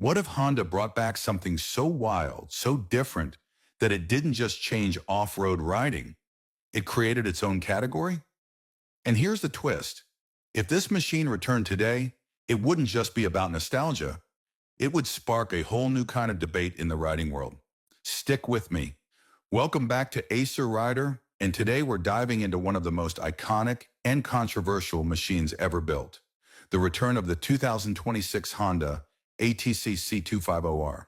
What if Honda brought back something so wild, so different, that it didn't just change off-road riding? It created its own category? And here's the twist. If this machine returned today, it wouldn't just be about nostalgia. It would spark a whole new kind of debate in the riding world. Stick with me. Welcome back to Acer Rider, and today we're diving into one of the most iconic and controversial machines ever built, the return of the 2026 Honda ATC C250R.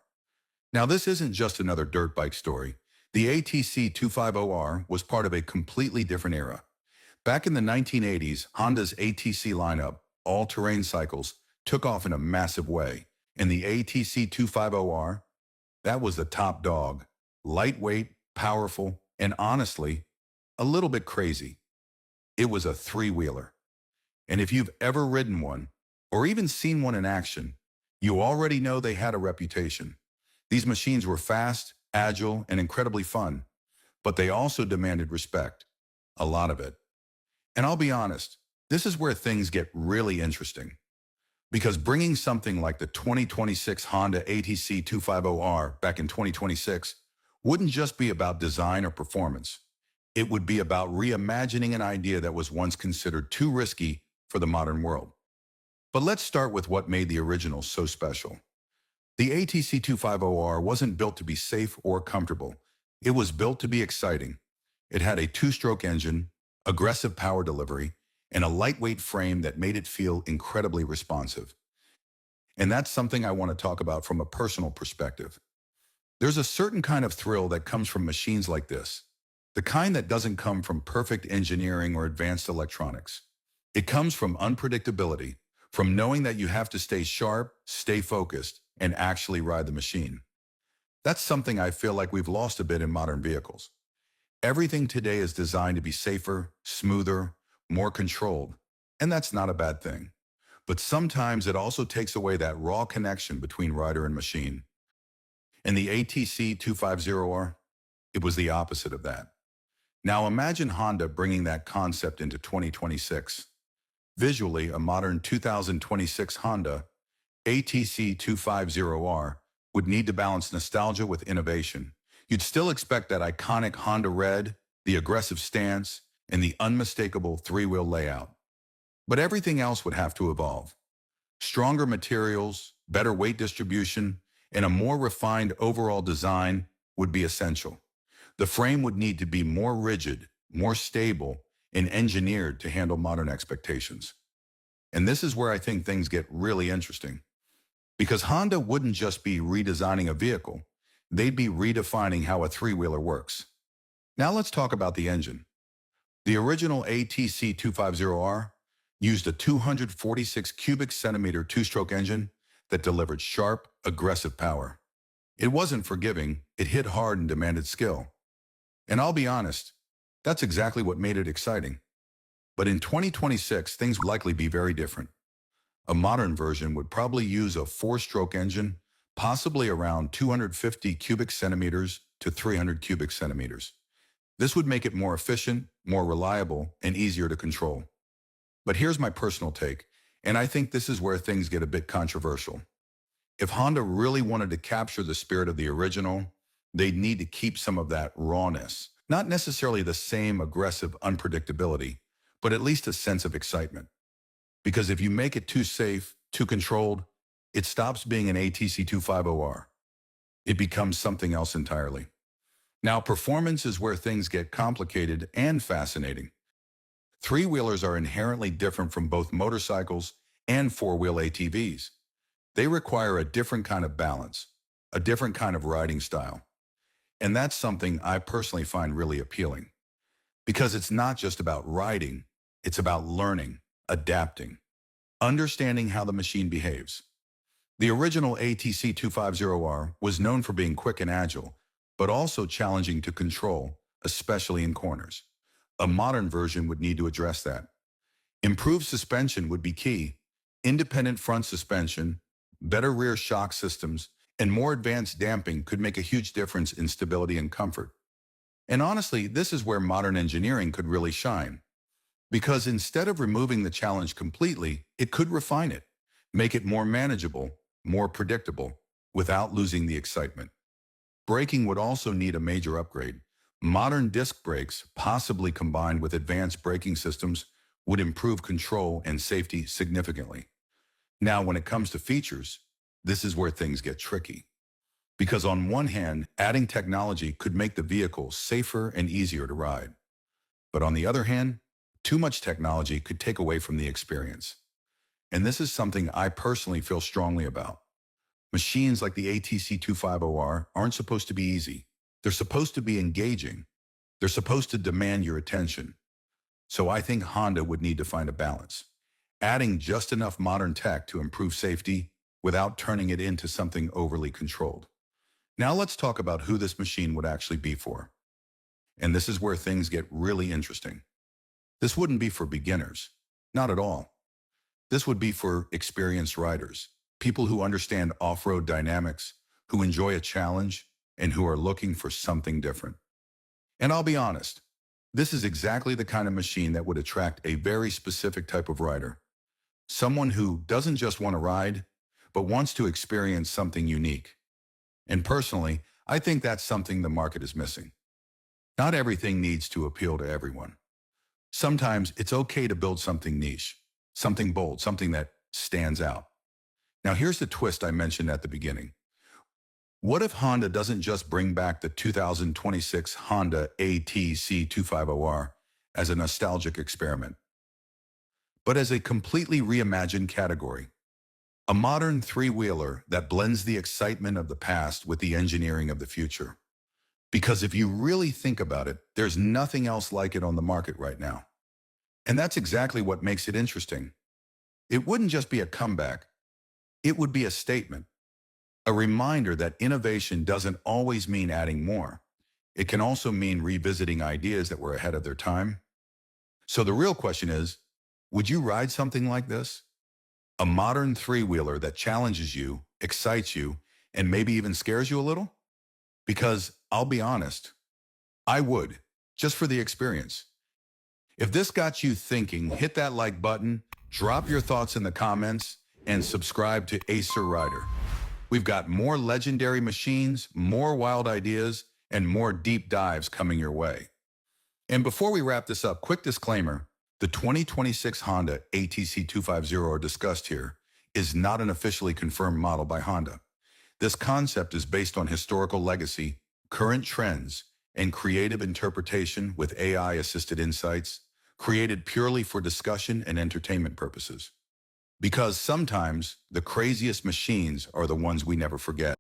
Now, this isn't just another dirt bike story. The ATC 250R was part of a completely different era. Back in the 1980s, Honda's ATC lineup, all-terrain cycles, took off in a massive way. And the ATC 250R, that was the top dog. Lightweight, powerful, and honestly, a little bit crazy. It was a three-wheeler. And if you've ever ridden one, or even seen one in action, you already know they had a reputation. These machines were fast, agile, and incredibly fun, but they also demanded respect. A lot of it. And I'll be honest, this is where things get really interesting. Because bringing something like the 2026 Honda ATC 250R back in 2026 wouldn't just be about design or performance. It would be about reimagining an idea that was once considered too risky for the modern world. But let's start with what made the original so special. The ATC 250R wasn't built to be safe or comfortable. It was built to be exciting. It had a two-stroke engine, aggressive power delivery, and a lightweight frame that made it feel incredibly responsive. And that's something I want to talk about from a personal perspective. There's a certain kind of thrill that comes from machines like this, the kind that doesn't come from perfect engineering or advanced electronics. It comes from unpredictability, from knowing that you have to stay sharp, stay focused, and actually ride the machine. That's something I feel like we've lost a bit in modern vehicles. Everything today is designed to be safer, smoother, more controlled, and that's not a bad thing. But sometimes it also takes away that raw connection between rider and machine. In the ATC 250R, it was the opposite of that. Now imagine Honda bringing that concept into 2026. Visually, a modern 2026 Honda ATC 250R would need to balance nostalgia with innovation. You'd still expect that iconic Honda red, the aggressive stance, and the unmistakable three-wheel layout. But everything else would have to evolve. Stronger materials, better weight distribution, and a more refined overall design would be essential. The frame would need to be more rigid, more stable, and engineered to handle modern expectations. And this is where I think things get really interesting. Because Honda wouldn't just be redesigning a vehicle, they'd be redefining how a three-wheeler works. Now let's talk about the engine. The original ATC 250R used a 246 cubic centimeter two-stroke engine that delivered sharp, aggressive power. It wasn't forgiving, it hit hard and demanded skill. And I'll be honest, that's exactly what made it exciting. But in 2026, things would likely be very different. A modern version would probably use a four-stroke engine, possibly around 250 cubic centimeters to 300 cubic centimeters. This would make it more efficient, more reliable, and easier to control. But here's my personal take, and I think this is where things get a bit controversial. If Honda really wanted to capture the spirit of the original, they'd need to keep some of that rawness. Not necessarily the same aggressive unpredictability, but at least a sense of excitement. Because if you make it too safe, too controlled, it stops being an ATC 250R. It becomes something else entirely. Now, performance is where things get complicated and fascinating. Three-wheelers are inherently different from both motorcycles and four-wheel ATVs. They require a different kind of balance, a different kind of riding style. And that's something I personally find really appealing. Because it's not just about riding, it's about learning, adapting, understanding how the machine behaves. The original ATC 250R was known for being quick and agile, but also challenging to control, especially in corners. A modern version would need to address that. Improved suspension would be key. Independent front suspension, better rear shock systems, and more advanced damping could make a huge difference in stability and comfort. And honestly, this is where modern engineering could really shine. Because instead of removing the challenge completely, it could refine it, make it more manageable, more predictable, without losing the excitement. Braking would also need a major upgrade. Modern disc brakes, possibly combined with advanced braking systems, would improve control and safety significantly. Now, when it comes to features, this is where things get tricky. Because on one hand, adding technology could make the vehicle safer and easier to ride. But on the other hand, too much technology could take away from the experience. And this is something I personally feel strongly about. Machines like the ATC250R aren't supposed to be easy. They're supposed to be engaging. They're supposed to demand your attention. So I think Honda would need to find a balance, adding just enough modern tech to improve safety without turning it into something overly controlled. Now let's talk about who this machine would actually be for. And this is where things get really interesting. This wouldn't be for beginners. Not at all. This would be for experienced riders, people who understand off-road dynamics, who enjoy a challenge, and who are looking for something different. And I'll be honest, this is exactly the kind of machine that would attract a very specific type of rider. Someone who doesn't just want to ride, but wants to experience something unique. And personally, I think that's something the market is missing. Not everything needs to appeal to everyone. Sometimes it's okay to build something niche, something bold, something that stands out. Now here's the twist I mentioned at the beginning. What if Honda doesn't just bring back the 2026 Honda ATC250R as a nostalgic experiment, but as a completely reimagined category? A modern three-wheeler that blends the excitement of the past with the engineering of the future. Because if you really think about it, there's nothing else like it on the market right now. And that's exactly what makes it interesting. It wouldn't just be a comeback. It would be a statement. A reminder that innovation doesn't always mean adding more. It can also mean revisiting ideas that were ahead of their time. So the real question is, would you ride something like this? A modern three-wheeler that challenges you, excites you, and maybe even scares you a little? Because I'll be honest, I would, just for the experience. If this got you thinking, hit that like button, drop your thoughts in the comments, and subscribe to Acer Rider. We've got more legendary machines, more wild ideas, and more deep dives coming your way. And before we wrap this up, quick disclaimer, the 2026 Honda ATC250R discussed here is not an officially confirmed model by Honda. This concept is based on historical legacy, current trends, and creative interpretation with AI-assisted insights, created purely for discussion and entertainment purposes. Because sometimes the craziest machines are the ones we never forget.